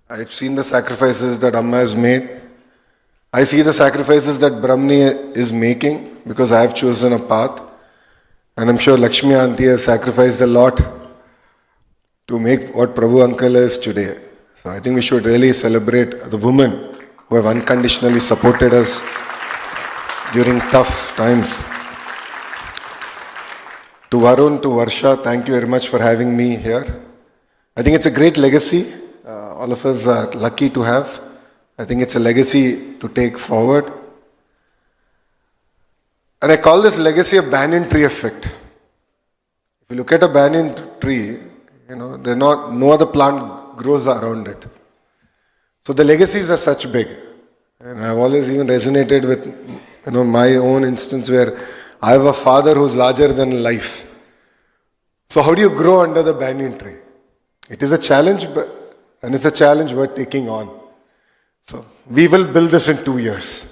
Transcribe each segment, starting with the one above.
I've seen the sacrifices that Amma has made. I see the sacrifices that Brahmani is making because I have chosen a path. And I'm sure Lakshmi Aunty has sacrificed a lot to make what Prabhu Uncle is today. So I think we should really celebrate the women who have unconditionally supported us during tough times. To Varun, to Varsha, thank you very much for having me here. I think it's a great legacy. All of us are lucky to have. I think it's a legacy to take forward. And I call this legacy a banyan tree effect. If you look at a banyan tree, no other plant grows around it. So the legacies are such big. And I've always even resonated with my own instance where I have a father who's larger than life. So how do you grow under the banyan tree? It is a challenge, and it's a challenge worth taking on. So we will build this in 2 years.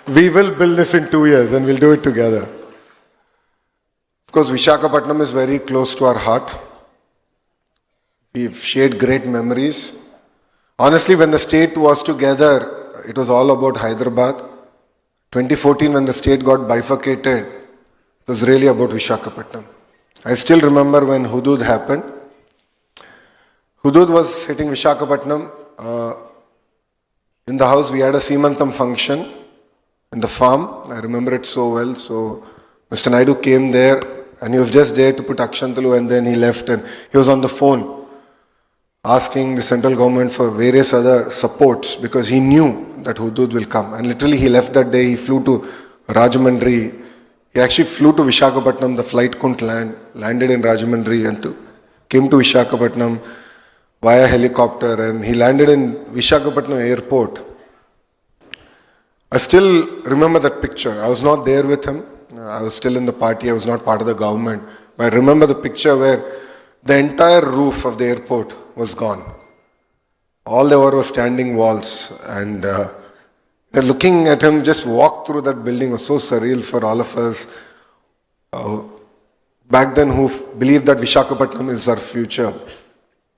We will build this in 2 years and we'll do it together. Of course, Visakhapatnam is very close to our heart. We've shared great memories. Honestly, when the state was together, it was all about Hyderabad. 2014, when the state got bifurcated, it was really about Visakhapatnam. I still remember when Hudud happened. Hudud was hitting Visakhapatnam. In the house, we had a Seemantam function in the farm. I remember it so well. So Mr. Naidu came there and he was just there to put Akshantalu, and then he left and he was on the phone asking the central government for various other supports because he knew that Hudud will come. And literally he left that day, he flew to Rajahmundry. He actually flew to Visakhapatnam, the flight couldn't land, landed in Rajahmundry and came to Visakhapatnam via helicopter, and he landed in Visakhapatnam airport. I still remember that picture. I was not there with him. I was still in the party. I was not part of the government. But I remember the picture where the entire roof of the airport was gone. All there were standing walls, and looking at him just walk through that building was so surreal for all of us. Back then, who believed that Visakhapatnam is our future.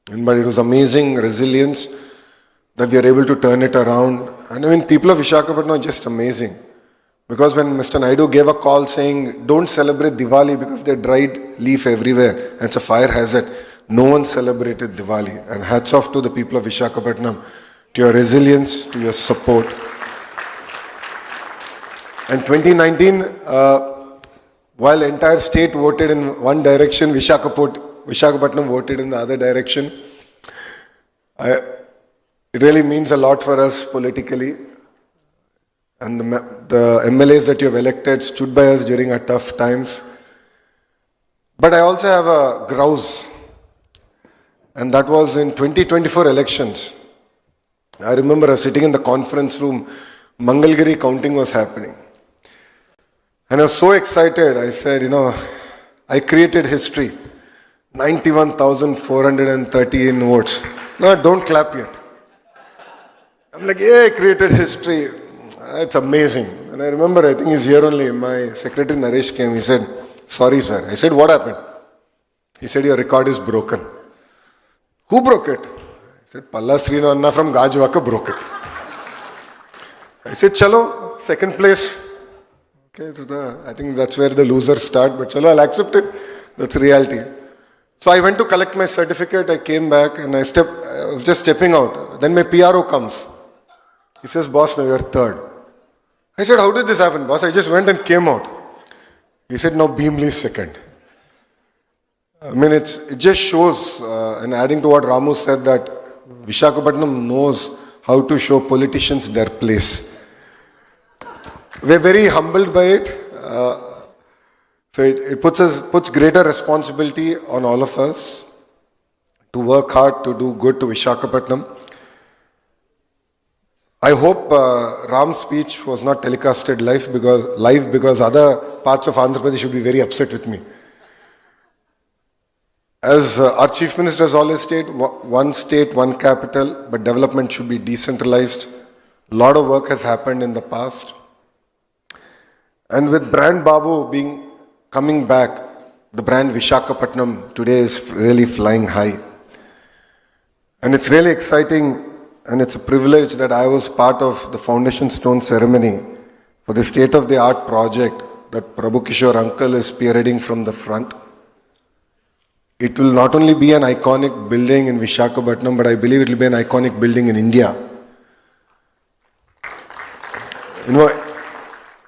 But it was amazing resilience that we are able to turn it around. And I mean, people of Visakhapatnam are just amazing. Because when Mr. Naidu gave a call saying, don't celebrate Diwali because there's dried leaf everywhere, and it's a fire hazard, no one celebrated Diwali. And hats off to the people of Visakhapatnam, to your resilience, to your support. And 2019, while the entire state voted in one direction, Visakhapatnam voted in the other direction. It really means a lot for us politically. And the MLAs that you have elected stood by us during our tough times. But I also have a grouse. And that was in 2024 elections. I remember I was sitting in the conference room, Mangalgiri counting was happening. And I was so excited. I said, I created history. 91,413 votes. No, don't clap yet. I'm like, yeah, I created history. It's amazing. And I remember, I think he's here only. My secretary Naresh came. He said, sorry, sir. I said, what happened? He said, your record is broken. Who broke it? I said, Palla Srinu Anna from Gajwaka broke it. I said, chalo, second place. Okay, so I think that's where the losers start. But chalo, I'll accept it. That's reality. So I went to collect my certificate. I came back and I was just stepping out. Then my PRO comes. He says, boss, now you're third. I said, how did this happen, boss? I just went and came out. He said, now Beamley is second. I mean, it just shows, and adding to what Ramu said, that Visakhapatnam knows how to show politicians their place. We're very humbled by it. So it puts greater responsibility on all of us to work hard, to do good to Visakhapatnam. I hope Ram's speech was not telecasted live because other parts of Andhra Pradesh should be very upset with me. As our Chief Minister has always stated, one state, one capital, but development should be decentralized. A lot of work has happened in the past. And with brand Babu coming back, the brand Visakhapatnam today is really flying high. And it's really exciting and it's a privilege that I was part of the foundation stone ceremony for the state-of-the-art project that Prabhu Kishore uncle is spearheading from the front. It will not only be an iconic building in Visakhapatnam, but I believe it will be an iconic building in India. You know,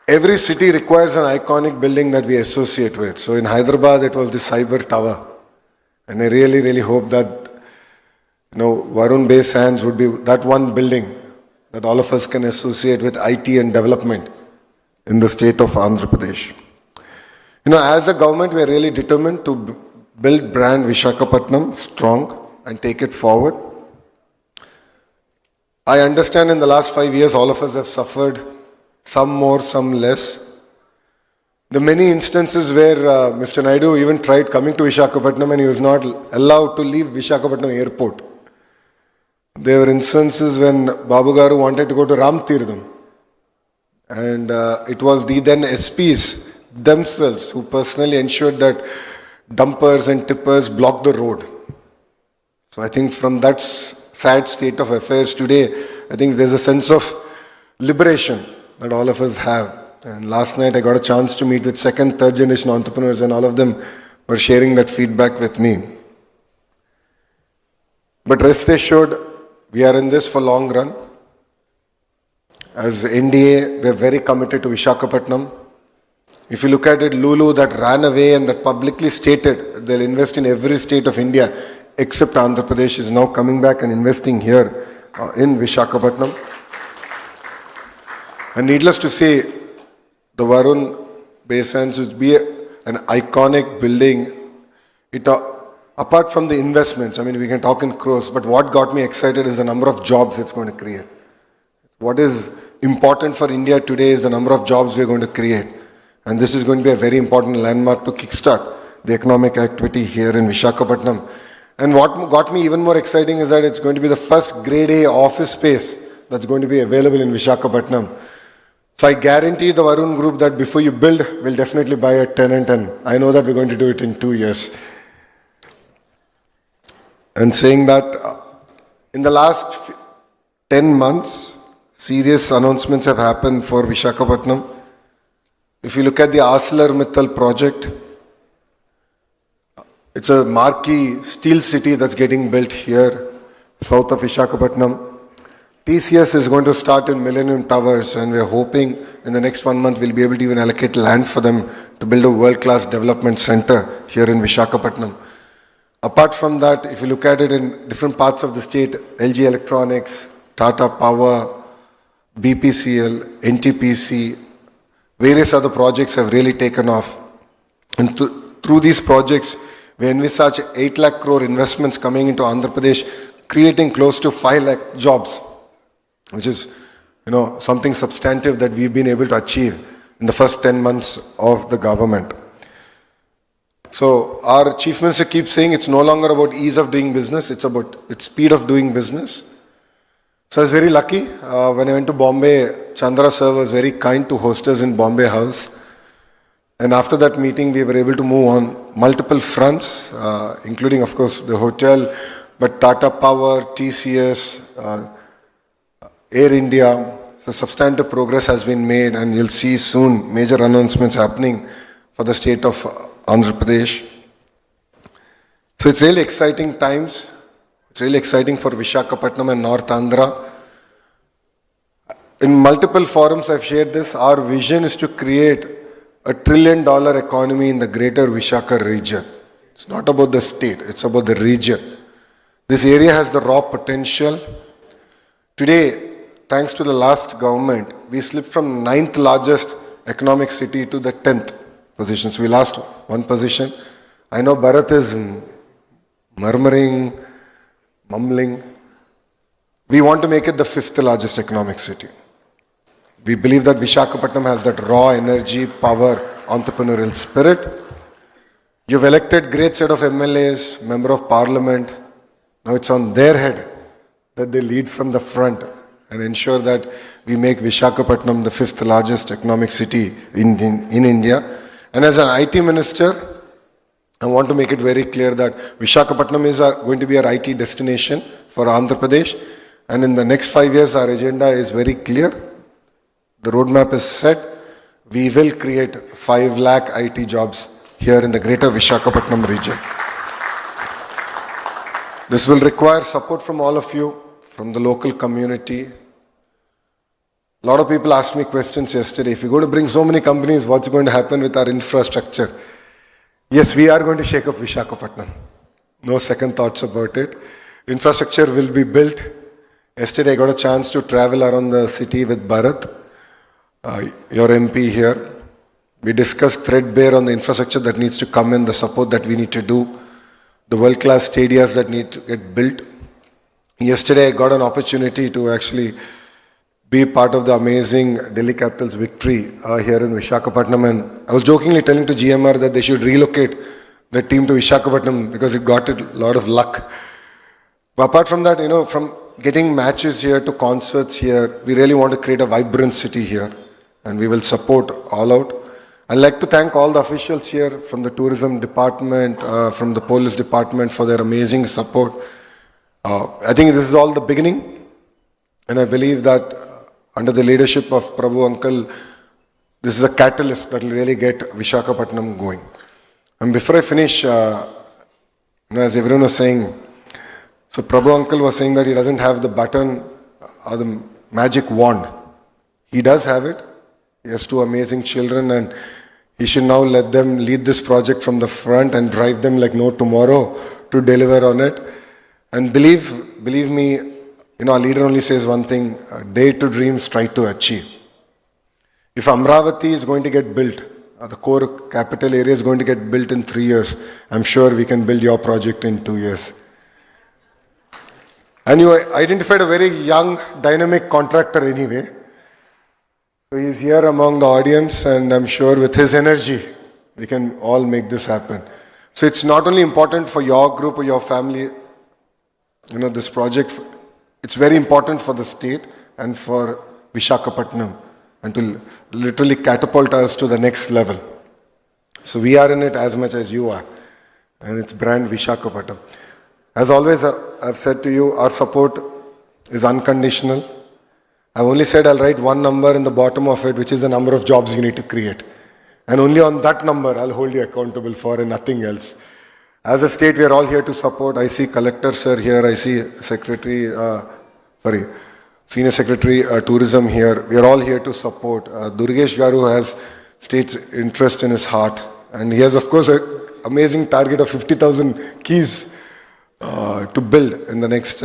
every city requires an iconic building that we associate with. So in Hyderabad, it was the Cyber Tower. And I really, really hope that, Varun Bay Sands would be that one building that all of us can associate with IT and development in the state of Andhra Pradesh. As a government, we are really determined to build brand Visakhapatnam strong and take it forward. I understand in the last 5 years, all of us have suffered, some more, some less. The many instances where Mr. Naidu even tried coming to Visakhapatnam and he was not allowed to leave Visakhapatnam airport. There were instances when Babu Garu wanted to go to Ram Tirtham. And it was the then SPs themselves who personally ensured that dumpers and tippers blocked the road. So I think from that sad state of affairs today, I think there's a sense of liberation that all of us have. And last night I got a chance to meet with second, third generation entrepreneurs and all of them were sharing that feedback with me. But rest assured, we are in this for long run. As NDA, we are very committed to Visakhapatnam. If you look at it, Lulu that ran away and that publicly stated they'll invest in every state of India except Andhra Pradesh is now coming back and investing here in Visakhapatnam. And needless to say, the Varun Bay Sands would be an iconic building. Apart from the investments, we can talk in crores, but what got me excited is the number of jobs it's going to create. What is important for India today is the number of jobs we're going to create. And this is going to be a very important landmark to kickstart the economic activity here in Visakhapatnam. And what got me even more exciting is that it's going to be the first grade A office space that's going to be available in Visakhapatnam. So I guarantee the Varun Group that before you build, we'll definitely buy a tenant, and I know that we're going to do it in 2 years. And saying that, in the last 10 months, serious announcements have happened for Visakhapatnam. If you look at the ArcelorMittal project, it's a marquee steel city that's getting built here, south of Visakhapatnam. TCS is going to start in Millennium Towers, and we're hoping in the next 1 month we'll be able to even allocate land for them to build a world-class development center here in Visakhapatnam. Apart from that, if you look at it in different parts of the state, LG Electronics, Tata Power, BPCL, NTPC, various other projects have really taken off. And through these projects, we envisage 8 lakh crore investments coming into Andhra Pradesh, creating close to 5 lakh jobs, which is, something substantive that we've been able to achieve in the first 10 months of the government. So our Chief Minister keeps saying it's no longer about ease of doing business, it's about its speed of doing business. So I was very lucky. When I went to Bombay, Chandra sir was very kind to host us in Bombay House. And after that meeting, we were able to move on multiple fronts, including, of course, the hotel, but Tata Power, TCS, Air India. So substantive progress has been made, and you'll see soon major announcements happening for the state of Andhra Pradesh. So it's really exciting times. It's really exciting for Visakhapatnam and North Andhra. In multiple forums I've shared this. Our vision is to create $1 trillion economy in the greater Visakha region. It's not about the state, it's about the region. This area has the raw potential. Today, thanks to the last government, we slipped from 9th largest economic city to the 10th position. So we lost 1 position. I know Bharat is murmuring, mumbling. We want to make it the 5th largest economic city. We believe that Visakhapatnam has that raw energy, power, entrepreneurial spirit. You've elected great set of MLAs, Member of Parliament. Now it's on their head that they lead from the front and ensure that we make Visakhapatnam the 5th largest economic city in India. And as an IT minister, I want to make it very clear that Visakhapatnam is going to be our IT destination for Andhra Pradesh. And in the next 5 years, our agenda is very clear. The roadmap is set. We will create 5 lakh IT jobs here in the greater Visakhapatnam region. This will require support from all of you, from the local community. A lot of people asked me questions yesterday. If you're going to bring so many companies, what's going to happen with our infrastructure? Yes, we are going to shake up Visakhapatnam. No second thoughts about it. Infrastructure will be built. Yesterday I got a chance to travel around the city with Bharat, your MP here. We discussed threadbare on the infrastructure that needs to come in, the support that we need to do, the world-class stadiums that need to get built. Yesterday I got an opportunity to actually be part of the amazing Delhi Capital's victory here in Visakhapatnam, and I was jokingly telling to GMR that they should relocate the team to Visakhapatnam because it got a lot of luck. But apart from that, from getting matches here to concerts here, we really want to create a vibrant city here, and we will support all out. I'd like to thank all the officials here from the tourism department, from the police department for their amazing support. I think this is all the beginning, and I believe that under the leadership of Prabhu Uncle, this is a catalyst that will really get Visakhapatnam going. And before I finish, as everyone was saying, so Prabhu Uncle was saying that he doesn't have the button or the magic wand. He does have it. He has 2 amazing children, and he should now let them lead this project from the front and drive them like no tomorrow to deliver on it. And believe me, our leader only says one thing: dare to dream, try to achieve. If Amravati is going to get built, the core capital area is going to get built in 3 years, I'm sure we can build your project in 2 years. And you identified a very young, dynamic contractor anyway. So he's here among the audience, and I'm sure with his energy, we can all make this happen. So it's not only important for your group or your family, this project, it's very important for the state and for Visakhapatnam, and to literally catapult us to the next level. So we are in it as much as you are, and it's brand Visakhapatnam. As always, I've said to you, our support is unconditional. I've only said I'll write one number in the bottom of it, which is the number of jobs you need to create. And only on that number I'll hold you accountable for, and nothing else. As a state, we are all here to support. I see Collector Sir here, I see Senior Secretary Tourism here. We are all here to support. Durgesh Garu has state's interest in his heart. And he has, of course, an amazing target of 50,000 keys to build in the next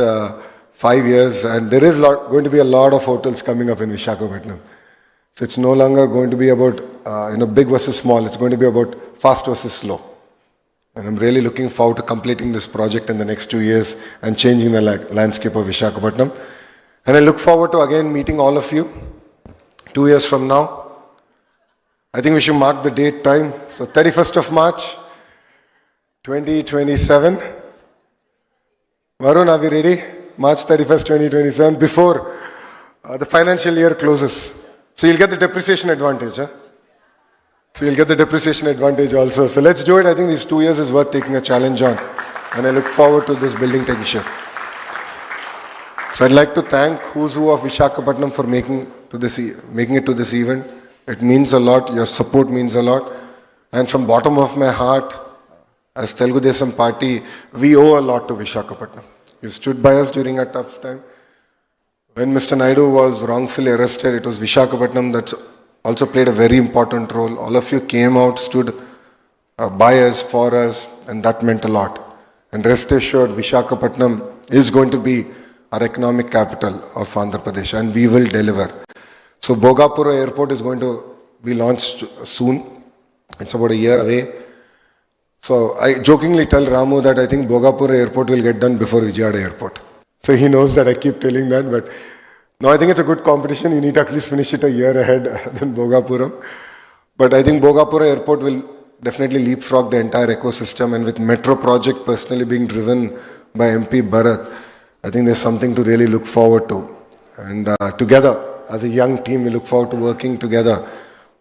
5 years, and there is going to be a lot of hotels coming up in Visakhapatnam. So it's no longer going to be about big versus small. It's going to be about fast versus slow. And I'm really looking forward to completing this project in the next 2 years and changing the landscape of Visakhapatnam. And I look forward to again meeting all of you 2 years from now. I think we should mark the date time. So 31st of March, 2027. Varun, are we ready? March 31st, 2027, before the financial year closes. So you'll get the depreciation advantage. So you'll get the depreciation advantage also. So let's do it. I think these 2 years is worth taking a challenge on. And I look forward to this building taking shape. So I'd like to thank Who's Who of Visakhapatnam for making it to this event. It means a lot. Your support means a lot. And from bottom of my heart, as Telugu Desam Party, we owe a lot to Visakhapatnam. You stood by us during a tough time. When Mr. Naidu was wrongfully arrested, it was Visakhapatnam that also played a very important role. All of you came out, stood by us, for us, and that meant a lot. And rest assured, Visakhapatnam is going to be our economic capital of Andhra Pradesh, and we will deliver. So Bhogapura Airport is going to be launched soon. It's about a year away. So I jokingly tell Ramu that I think Bhogapura Airport will get done before Vijayawada Airport. So he knows that I keep telling that, but no, I think it's a good competition. You need to at least finish it a year ahead than Bhogapuram. But I think Bhogapura Airport will definitely leapfrog the entire ecosystem, and with metro project personally being driven by MP Bharat, I think there's something to really look forward to. And together, as a young team, we look forward to working together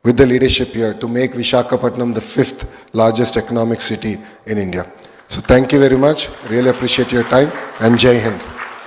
with the leadership here to make Visakhapatnam the 5th largest economic city in India. So thank you very much. Really appreciate your time, and Jai Hind.